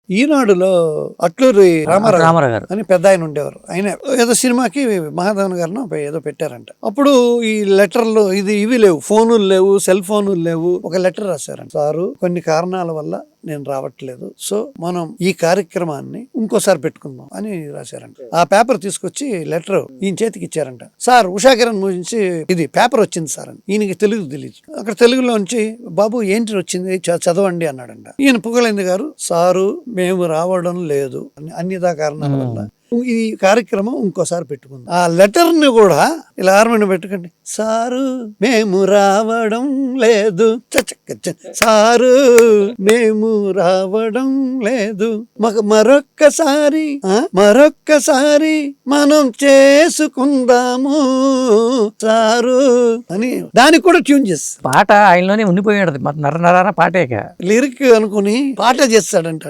ఈనాడులో అట్లూరి రామారావు గారు అని పెద్ద ఆయన ఉండేవారు. ఆయన ఏదో సినిమాకి మహాదేవన్ గారిని ఏదో పెట్టారంట. అప్పుడు ఈ లెటర్లు ఇవి లేవు, ఫోనులు లేవు, సెల్ ఫోనులు లేవు. ఒక లెటర్ రాశారంట, సారు కొన్ని కారణాల వల్ల నేను రావట్లేదు, సో మనం ఈ కార్యక్రమాన్ని ఇంకోసారి పెట్టుకుందాం అని రాశారంట. ఆ పేపర్ తీసుకొచ్చి లెటర్ ఈయన చేతికి ఇచ్చారంట. సార్ ఉషాకిరణ్ గురించి ఇది పేపర్ వచ్చింది సార్ అని. ఈయనకి తెలుగు తెలియదు. అక్కడ తెలుగులోంచి బాబు ఏంటి వచ్చింది చదవండి అన్నాడంట. ఈయన పుగళేంద్ర గారు, సారు మేము రావడం లేదు అన్నిదా కారణాల వల్ల ఈ కార్యక్రమం ఇంకోసారి పెట్టుకుందాం. ఆ లెటర్ ని కూడా ఇలా ఆర్మని పెట్టుకోండి, సారు మేము రావడం లేదు, సారు మేము రావడం లేదు, మరొక్కసారి మనం చేసుకుందాము సారు అని దానికి కూడా ట్యూన్ చేసి పాట ఆయనలోనే ఉండిపోయాడు. నర నరాన పాటేక లిరిక్ అనుకుని పాట చేస్తాడంట.